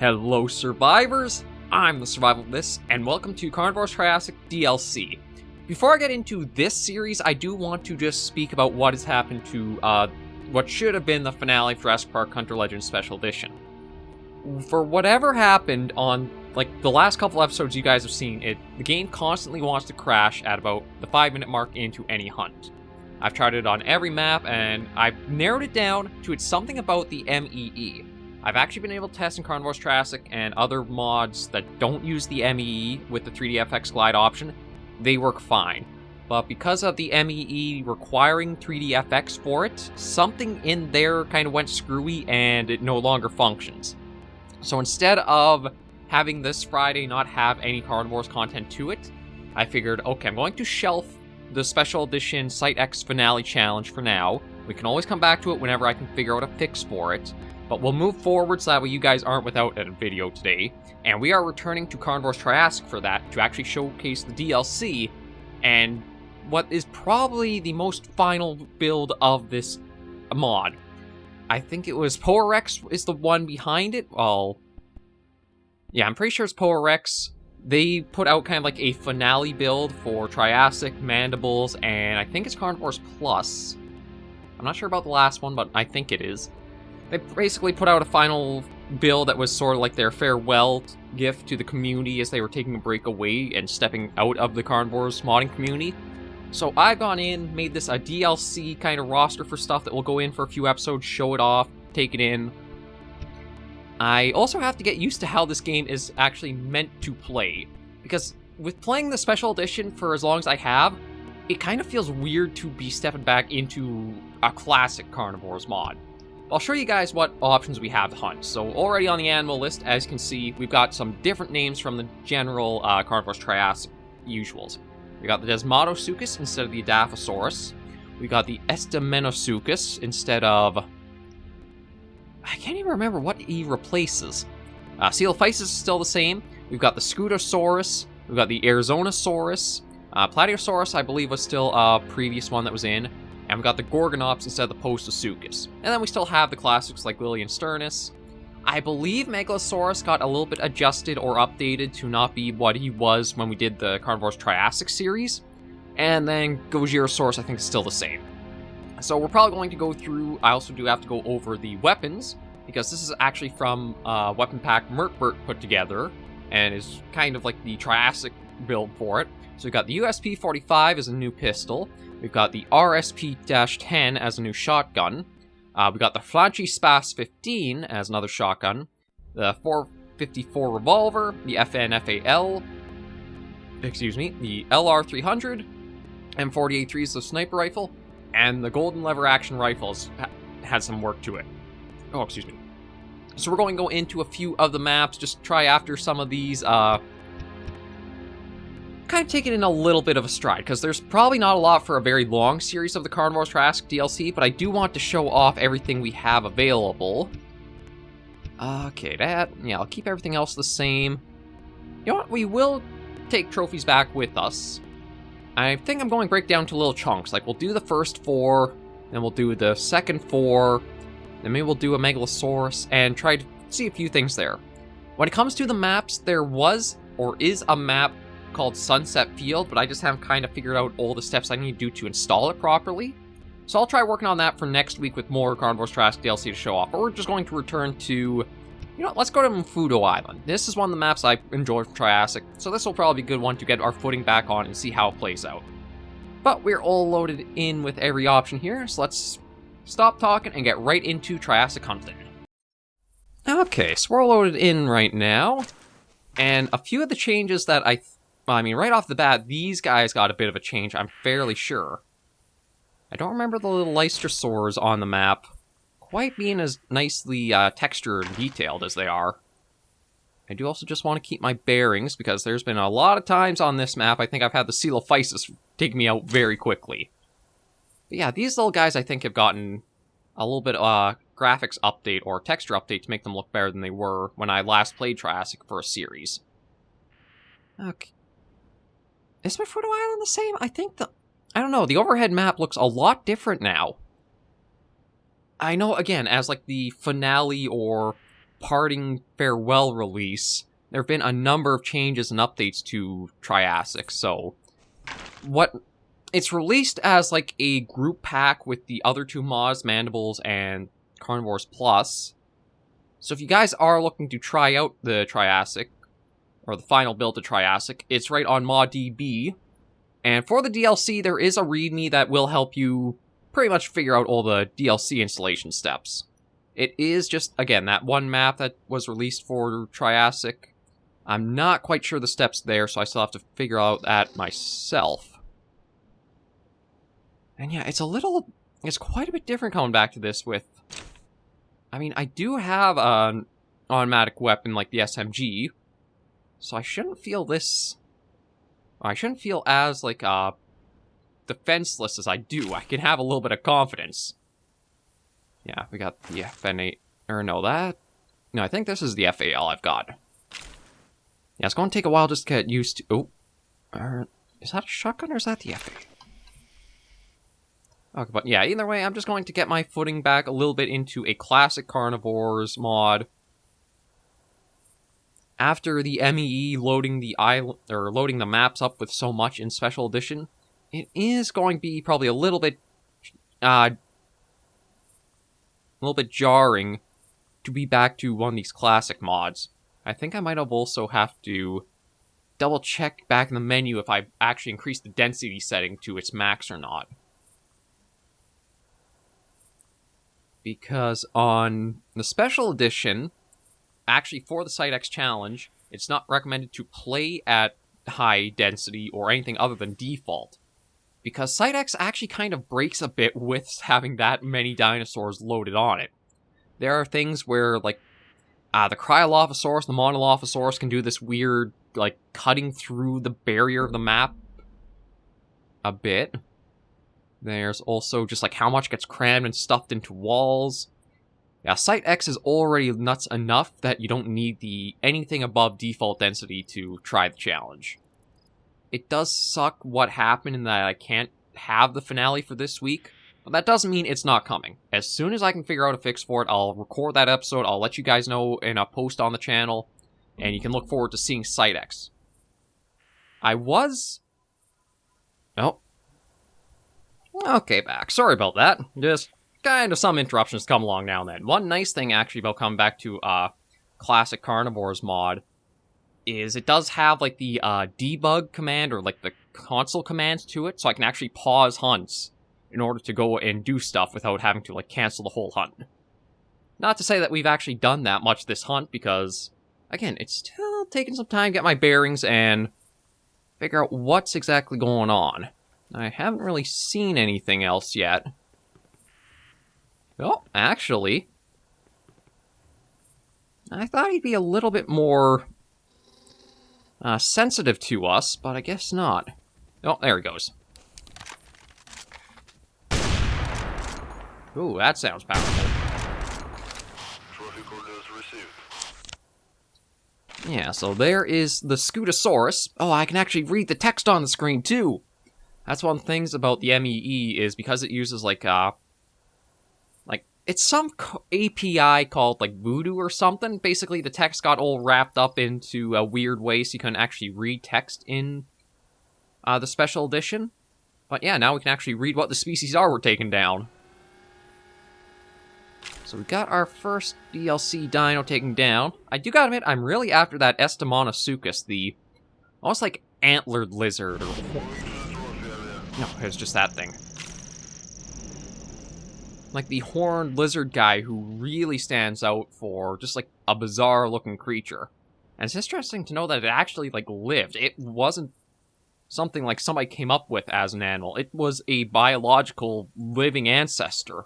Hello survivors, I'm the SurvivalVis, and welcome to Carnivores Triassic DLC. Before I get into this series, I do want to just speak about what has happened to what should have been the finale of Jurassic Park Hunter Legends Special Edition. For whatever happened on, the last couple episodes you guys have seen, the game constantly wants to crash at about the 5-minute mark into any hunt. I've tried it on every map, and I've narrowed it down to it's something about the MEE. I've actually been able to test in Carnivores Triassic and other mods that don't use the MEE with the 3DFX glide option. They work fine. But because of the MEE requiring 3DFX for it, something in there kind of went screwy and it no longer functions. So instead of having this Friday not have any Carnivores content to it, I figured, okay, I'm going to shelf the Special Edition Site X Finale Challenge for now. We can always come back to it whenever I can figure out a fix for it. But we'll move forward so that way you guys aren't without a video today. And we are returning to Carnivores Triassic for that, to actually showcase the DLC, and what is probably the most final build of this mod. I think it was Poerex is the one behind it. Well, yeah, I'm pretty sure it's Poerex. They put out kind of like a finale build for Triassic, Mandibles, and I think it's Carnivores Plus. I'm not sure about the last one, but I think it is. They basically put out a final build that was sort of like their farewell gift to the community as they were taking a break away and stepping out of the Carnivores modding community. So I've gone in, made this a DLC kind of roster for stuff that will go in for a few episodes, show it off, take it in. I also have to get used to how this game is actually meant to play, because with playing the Special Edition for as long as I have, it kind of feels weird to be stepping back into a classic Carnivores mod. I'll show you guys what options we have to hunt. So already on the animal list, as you can see, we've got some different names from the general Carnivores Triassic usuals. We got the monosuchus instead of the Adaphosaurus. We got the Este monosuchus instead of... I can't even remember what he replaces. SurvivalVis is still the same. We've got the Scutosaurus. We've got the Arizonasaurus. Platyosaurus, I believe, was still a previous one that was in. And we've got the Gorgonops instead of the Postosuchus. And then we still have the classics like Liliansternus. I believe Megalosaurus got a little bit adjusted or updated to not be what he was when we did the Carnivores Triassic series. And then Gojirasaurus, I think, is still the same. So we're probably going to go through... I also do have to go over the weapons, because this is actually from Weapon Pack Merkbert put together, and is kind of like the Triassic build for it. So we've got the USP-45 as a new pistol. We've got the RSP-10 as a new shotgun. We've got the Flanchy Spas 15 as another shotgun. The 454 revolver. The FNFAL. The LR300. M48-3 is the sniper rifle. And the Golden Lever action rifles has some work to it. Oh, excuse me. So we're going to go into a few of the maps. Just try after some of these... kind of take it in a little bit of a stride, because there's probably not a lot for a very long series of the Carnivores Triassic DLC, but I do want to show off everything we have available. Okay, I'll keep everything else the same. You know what, we will take trophies back with us. I think I'm going to break down to little chunks, like we'll do the first 4, then we'll do the second 4, then maybe we'll do a Megalosaurus, and try to see a few things there. When it comes to the maps, there was, or is, a map called Sunset Field, but I just haven't kind of figured out all the steps I need to do to install it properly. So I'll try working on that for next week with more Carnivores Triassic DLC to show off. But we're just going to return to, let's go to Mofudo Island. This is one of the maps I enjoy from Triassic, so this will probably be a good one to get our footing back on and see how it plays out. But we're all loaded in with every option here, so let's stop talking and get right into Triassic hunting. Okay, so we're all loaded in right now, and a few of the changes that right off the bat, these guys got a bit of a change, I'm fairly sure. I don't remember the little Leicestersauros on the map quite being as nicely textured and detailed as they are. I do also just want to keep my bearings, because there's been a lot of times on this map I think I've had the SurvivalVis take me out very quickly. But yeah, these little guys I think have gotten a little bit graphics update or texture update to make them look better than they were when I last played Triassic for a series. Okay. Is Mofudo Island the same? I don't know, the overhead map looks a lot different now. I know, again, as like the finale or parting farewell release, there have been a number of changes and updates to Triassic. So, it's released as like a group pack with the other two mods, Mandibles and Carnivores Plus. So if you guys are looking to try out the Triassic, or the final build to Triassic, it's right on ModDB. And for the DLC, there is a README that will help you pretty much figure out all the DLC installation steps. It is just, again, that one map that was released for Triassic. I'm not quite sure the steps there, so I still have to figure out that myself. And yeah, it's quite a bit different coming back to this with... I mean, I do have an automatic weapon like the SMG, so I shouldn't feel as, like, defenseless as I do. I can have a little bit of confidence. Yeah, we got the FN8, no, I think this is the FAL I've got. Yeah, it's going to take a while just to get used to... is that a shotgun or is that the FA? Okay, but yeah, either way, I'm just going to get my footing back a little bit into a classic Carnivores mod. After the MEE loading the maps up with so much in Special Edition, it is going to be probably a little bit jarring to be back to one of these classic mods. I think I might have also have to double check back in the menu if I actually increased the density setting to its max or not. Because on the Special Edition, actually for the Site X challenge, it's not recommended to play at high density or anything other than default. Because Site X actually kind of breaks a bit with having that many dinosaurs loaded on it. There are things where, like, the Cryolophosaurus, the Monolophosaurus can do this weird, like, cutting through the barrier of the map a bit. There's also just, like, how much gets crammed and stuffed into walls. Yeah, Site X is already nuts enough that you don't need anything above default density to try the challenge. It does suck what happened in that I can't have the finale for this week, but that doesn't mean it's not coming. As soon as I can figure out a fix for it, I'll record that episode, I'll let you guys know in a post on the channel, and you can look forward to seeing Site X. Okay, back. Sorry about that. Just kind of some interruptions come along now and then. One nice thing, actually, about coming back to Classic Carnivores mod is it does have, like, the debug command, or, like, the console commands to it, so I can actually pause hunts in order to go and do stuff without having to, like, cancel the whole hunt. Not to say that we've actually done that much this hunt, because, again, it's still taking some time to get my bearings and figure out what's exactly going on. I haven't really seen anything else yet. Oh, actually, I thought he'd be a little bit more sensitive to us, but I guess not. Oh, there he goes. Ooh, that sounds powerful. Yeah, so there is the Scutosaurus. Oh, I can actually read the text on the screen, too! That's one of the things about the MEE, is because it uses, like, it's some API called, like, Voodoo or something. Basically, the text got all wrapped up into a weird way, so you couldn't actually read text in the Special Edition. But yeah, now we can actually read what the species are we're taking down. So we got our first DLC dino taken down. I do gotta admit, I'm really after that Este monosuchus, the almost like antlered lizard. No, it's just that thing. Like the horned lizard guy who really stands out for just like a bizarre looking creature. And it's interesting to know that it actually like lived. It wasn't something like somebody came up with as an animal. It was a biological living ancestor.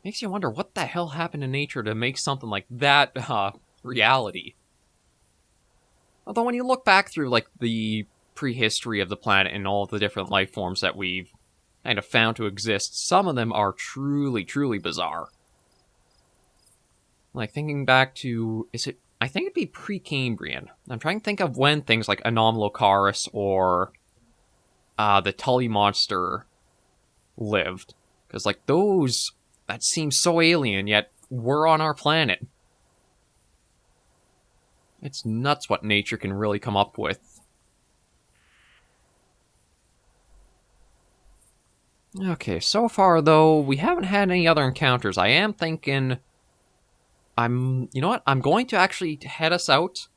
Makes you wonder what the hell happened to nature to make something like that reality. Although when you look back through like the prehistory of the planet and all of the different life forms that we've kind of found to exist, some of them are truly, truly bizarre. Like thinking back to, I think it'd be Precambrian. I'm trying to think of when things like Anomalocaris or the Tully monster lived. Because like those, that seems so alien, yet were on our planet. It's nuts what nature can really come up with. Okay, so far though, we haven't had any other encounters. I am thinking... you know what? I'm going to actually head us out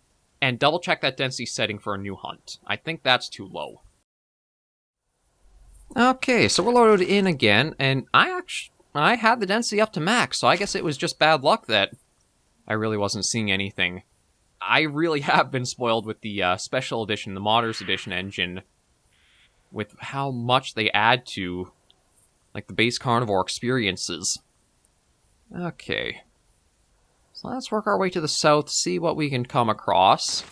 and double check that density setting for a new hunt. I think that's too low. Okay, so we're loaded in again, and I had the density up to max, so I guess it was just bad luck that I really wasn't seeing anything. I really have been spoiled with the special edition, the Modders Edition engine, with how much they add to, like, the base carnivore experiences. Okay. So let's work our way to the south, see what we can come across.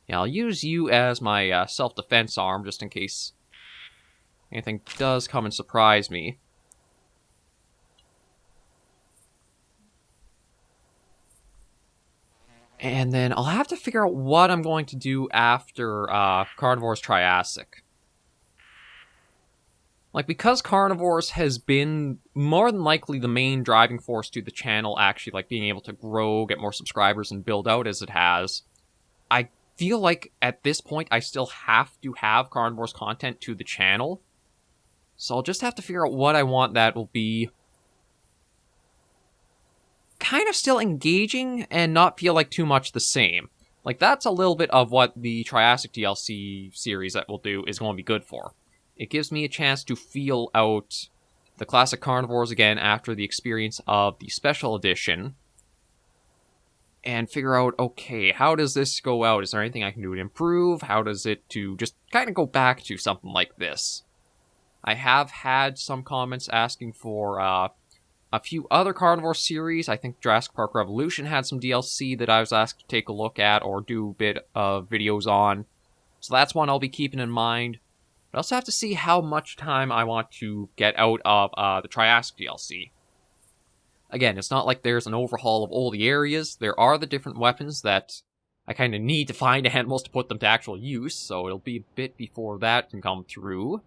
Yeah, I'll use you as my self-defense arm, just in case anything does come and surprise me. And then I'll have to figure out what I'm going to do after Carnivores Triassic. Like, because Carnivores has been more than likely the main driving force to the channel actually, like, being able to grow, get more subscribers, and build out as it has, I feel like at this point I still have to have Carnivores content to the channel. So I'll just have to figure out what I want that will be kind of still engaging and not feel like too much the same. Like, that's a little bit of what the Triassic DLC series that we'll do is going to be good for. It gives me a chance to feel out the classic carnivores again after the experience of the special edition. And figure out, okay, how does this go out? Is there anything I can do to improve? How does it to just kind of go back to something like this? I have had some comments asking for a few other carnivore series. I think Jurassic Park Revolution had some DLC that I was asked to take a look at or do a bit of videos on. So that's one I'll be keeping in mind. But I also have to see how much time I want to get out of the Triassic DLC. Again, it's not like there's an overhaul of all the areas. There are the different weapons that I kind of need to find animals to put them to actual use, so it'll be a bit before that can come through.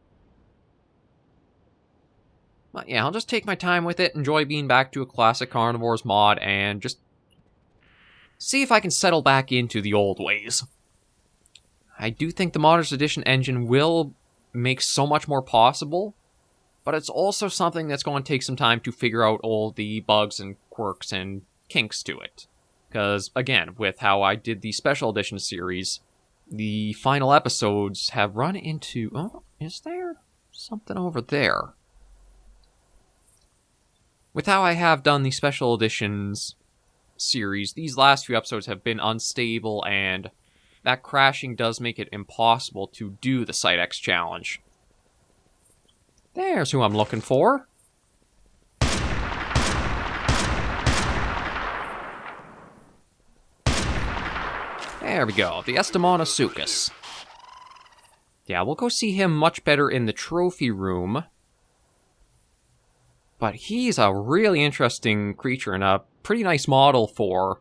But yeah, I'll just take my time with it, enjoy being back to a classic Carnivores mod, and just see if I can settle back into the old ways. I do think the Modders Edition engine will make so much more possible, but it's also something that's going to take some time to figure out all the bugs and quirks and kinks to it. Because, again, with how I did the Special Edition series, the final episodes have run into... Oh, is there something over there? With how I have done the Special Editions series, these last few episodes have been unstable, and that crashing does make it impossible to do the Site X challenge. There's who I'm looking for. There we go, the Este monosuchus. Yeah, we'll go see him much better in the trophy room. But he's a really interesting creature and a pretty nice model for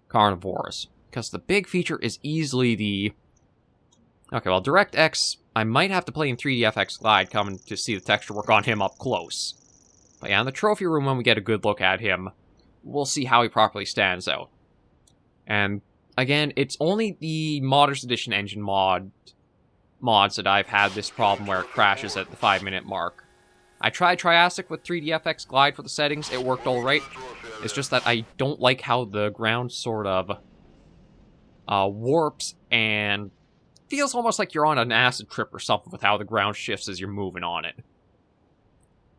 carnivores. Because the big feature is easily the... Okay, well, DirectX, I might have to play in 3DFX Glide coming to see the texture work on him up close. But yeah, in the trophy room, when we get a good look at him, we'll see how he properly stands out. And again, it's only the Modders Edition engine mods that I've had this problem where it crashes at the 5-minute mark. I tried Triassic with 3DFX Glide for the settings, it worked alright. It's just that I don't like how the ground sort of warps and feels almost like you're on an acid trip or something with how the ground shifts as you're moving on it.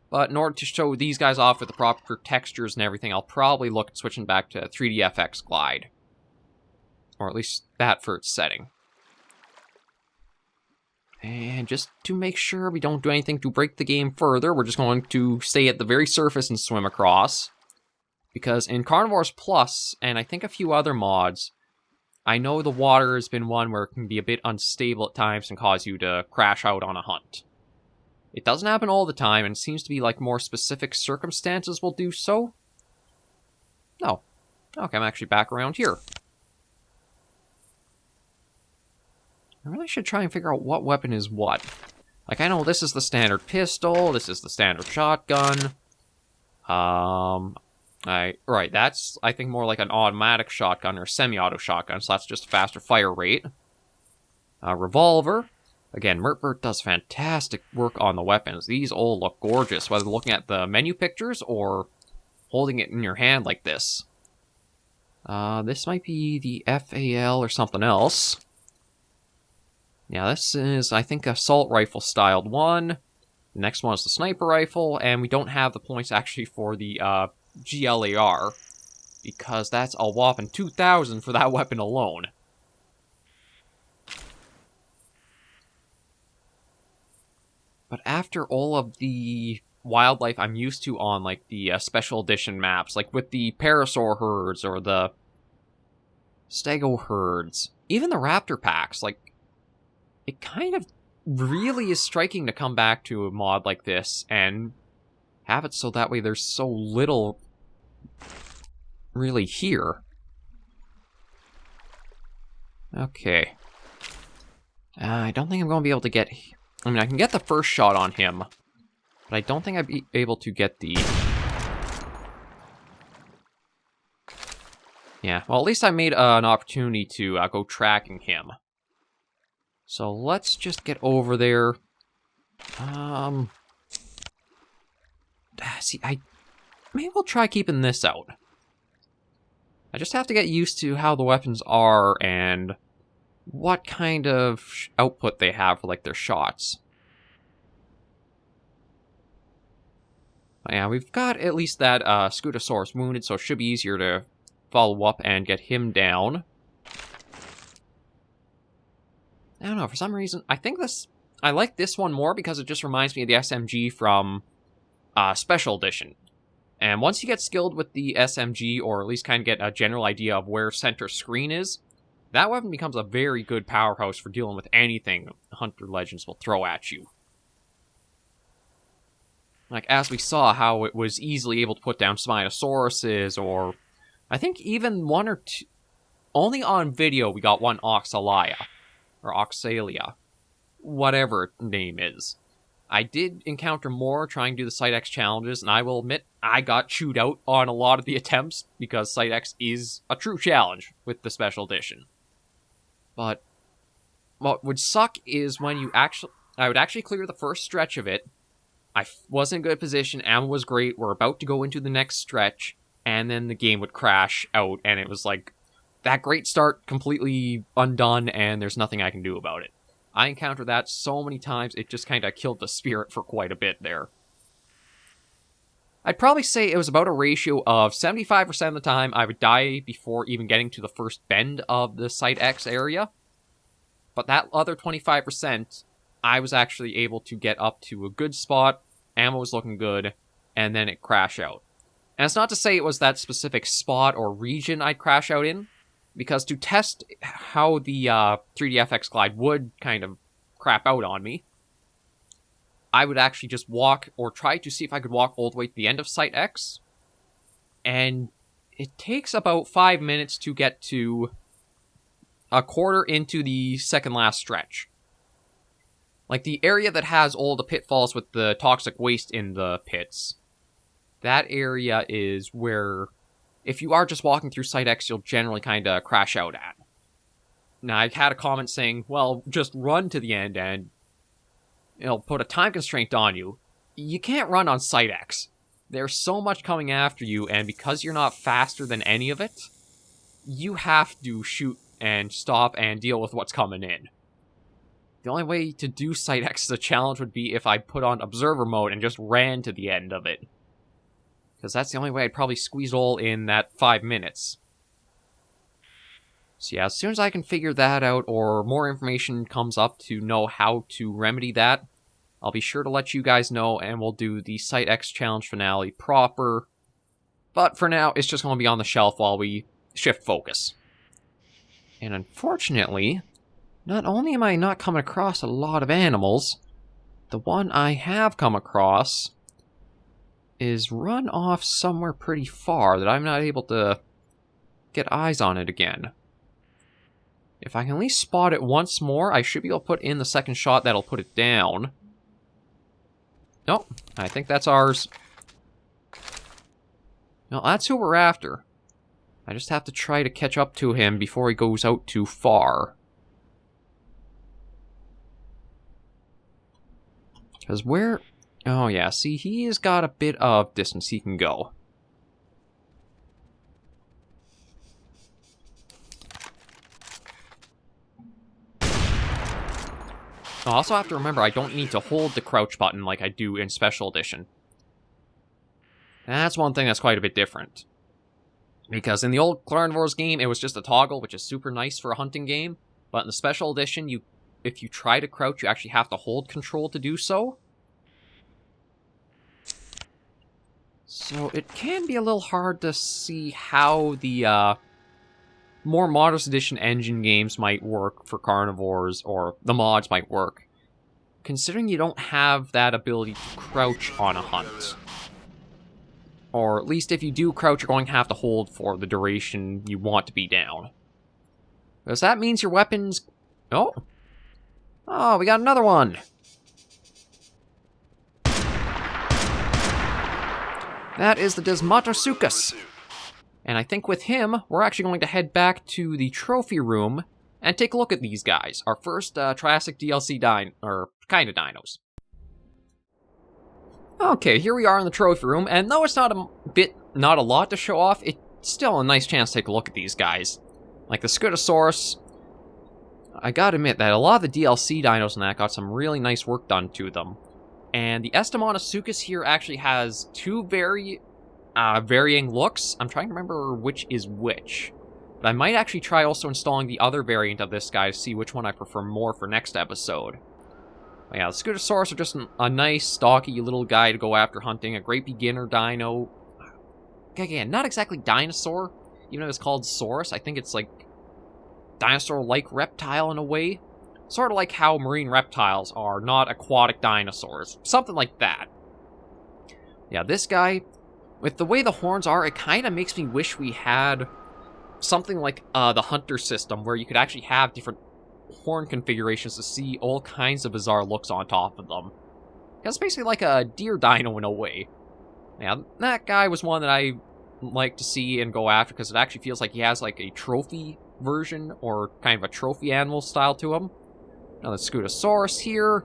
But in order to show these guys off with the proper textures and everything, I'll probably look at switching back to 3DFX Glide. Or at least that for its setting. And just to make sure we don't do anything to break the game further, we're just going to stay at the very surface and swim across. Because in Carnivores Plus, and I think a few other mods, I know the water has been one where it can be a bit unstable at times and cause you to crash out on a hunt. It doesn't happen all the time, and it seems to be like more specific circumstances will do so. No. Okay, I'm actually back around here. I really should try and figure out what weapon is what. Like, I know this is the standard pistol, this is the standard shotgun. Right, that's, I think, more like an automatic shotgun or semi-auto shotgun, so that's just a faster fire rate. Revolver. Again, Mertbert does fantastic work on the weapons. These all look gorgeous, whether looking at the menu pictures or holding it in your hand like this. This might be the FAL or something else. Yeah, this is, I think, assault rifle styled one. The next one is the sniper rifle, and we don't have the points actually for the GLAR, because that's a whopping 2,000 for that weapon alone. But after all of the wildlife I'm used to on, like, the special edition maps, like with the parasaur herds or the stego herds, even the raptor packs, like, it kind of really is striking to come back to a mod like this and have it so that way there's so little really here. Okay. I don't think I'm going to be able to get... I mean, I can get the first shot on him, but I don't think I'd be able to get the... Yeah, well, at least I made an opportunity to go tracking him. So let's just get over there. See, maybe we'll try keeping this out. I just have to get used to how the weapons are and what kind of output they have for, like, their shots. But yeah, we've got at least that Scutosaurus wounded, so it should be easier to follow up and get him down. I don't know, for some reason, I like this one more because it just reminds me of the SMG from Special Edition. And once you get skilled with the SMG, or at least kind of get a general idea of where center screen is, that weapon becomes a very good powerhouse for dealing with anything Hunter Legends will throw at you. Like, as we saw, how it was easily able to put down Spinosauruses, or I think even one or two... Only on video we got one Oxalia. Or Oxalia. Whatever its name is. I did encounter more trying to do the Site X challenges, and I will admit I got chewed out on a lot of the attempts because Site X is a true challenge with the Special Edition. But what would suck is when I would actually clear the first stretch of it. I was in good position, ammo was great, we're about to go into the next stretch, and then the game would crash out, and it was like, that great start completely undone, and there's nothing I can do about it. I encountered that so many times, it just kind of killed the spirit for quite a bit there. I'd probably say it was about a ratio of 75% of the time I would die before even getting to the first bend of the Site X area. But that other 25%, I was actually able to get up to a good spot, ammo was looking good, and then it crashed out. And it's not to say it was that specific spot or region I'd crash out in, because to test how the 3DFX Glide would kind of crap out on me, I would actually just walk, or try to see if I could walk all the way to the end of Site X, and it takes about 5 minutes to get to a quarter into the second last stretch. Like, the area that has all the pitfalls with the toxic waste in the pits, that area is where, if you are just walking through Site X, you'll generally kind of crash out at. Now, I had a comment saying, well, just run to the end and it'll put a time constraint on you. You can't run on Site X. There's so much coming after you, and because you're not faster than any of it, you have to shoot and stop and deal with what's coming in. The only way to do Site X as a challenge would be if I put on Observer mode and just ran to the end of it. Because that's the only way I'd probably squeeze all in that 5 minutes. So yeah, as soon as I can figure that out, or more information comes up to know how to remedy that, I'll be sure to let you guys know, and we'll do the Site X challenge finale proper. But for now, it's just going to be on the shelf while we shift focus. And unfortunately, not only am I not coming across a lot of animals, the one I have come across is run off somewhere pretty far that I'm not able to get eyes on it again. If I can at least spot it once more, I should be able to put in the second shot that'll put it down. Nope, I think that's ours. Now, that's who we're after. I just have to try to catch up to him before he goes out too far. Because where... Oh, yeah, see, he's got a bit of distance he can go. I also have to remember I don't need to hold the crouch button like I do in Special Edition. And that's one thing that's quite a bit different. Because in the old Carnivores game, it was just a toggle, which is super nice for a hunting game. But in the Special Edition, if you try to crouch, you actually have to hold control to do so. So it can be a little hard to see how the more Modernist Edition engine games might work for Carnivores, or the mods might work, considering you don't have that ability to crouch on a hunt. Or at least if you do crouch, you're going to have to hold for the duration you want to be down. Because that means your weapons... Oh! Oh, we got another one! That is the monosuchus. And I think with him, we're actually going to head back to the trophy room and take a look at these guys. Our first Triassic DLC kind of dinos. Okay, here we are in the trophy room, and though it's not a lot to show off, it's still a nice chance to take a look at these guys. Like the Scutosaurus, I gotta admit that a lot of the DLC dinos in that got some really nice work done to them. And the Este monosuchus here actually has two varying looks. I'm trying to remember which is which. But I might actually try also installing the other variant of this guy to see which one I prefer more for next episode. But yeah, the Scutosaurus are just a nice, stocky little guy to go after hunting. A great beginner dino. Again, not exactly dinosaur. Even though it's called Saurus, I think it's like dinosaur-like reptile in a way. Sort of like how marine reptiles are not aquatic dinosaurs. Something like that. Yeah, this guy... With the way the horns are, it kind of makes me wish we had something like the Hunter system, where you could actually have different horn configurations to see all kinds of bizarre looks on top of them. It's basically like a deer dino in a way. Yeah, that guy was one that I like to see and go after, because it actually feels like he has like a trophy version, or kind of a trophy animal style to him. Now the Scutosaurus here.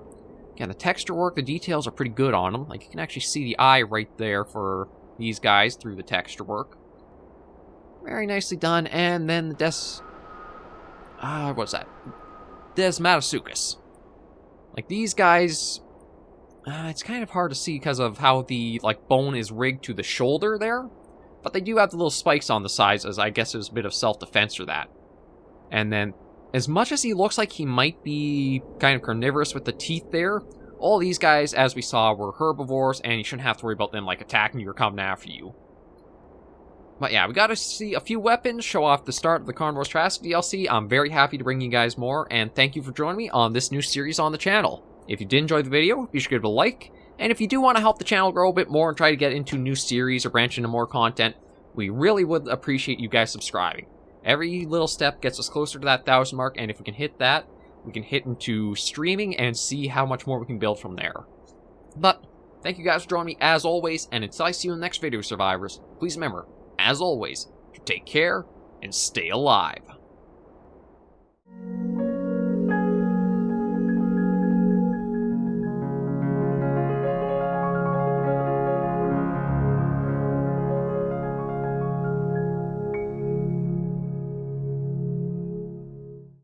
Again, the texture work, the details are pretty good on him. Like, you can actually see the eye right there for these guys through the texture work. Very nicely done. And then the what's that? Monosuchus. Like, these guys... it's kind of hard to see because of how the, like, bone is rigged to the shoulder there. But they do have the little spikes on the sides, as I guess there's a bit of self-defense for that. And then, as much as he looks like he might be kind of carnivorous with the teeth there, all these guys, as we saw, were herbivores, and you shouldn't have to worry about them, like, attacking you or coming after you. But yeah, we got to see a few weapons, show off the start of the Carnivores Triassic DLC. I'm very happy to bring you guys more, and thank you for joining me on this new series on the channel. If you did enjoy the video, be sure to give it a like, and if you do want to help the channel grow a bit more and try to get into new series or branch into more content, we really would appreciate you guys subscribing. Every little step gets us closer to that 1,000 mark, and if we can hit that, we can hit into streaming and see how much more we can build from there. But, thank you guys for joining me as always, and until I see you in the next video, survivors, please remember, as always, to take care and stay alive.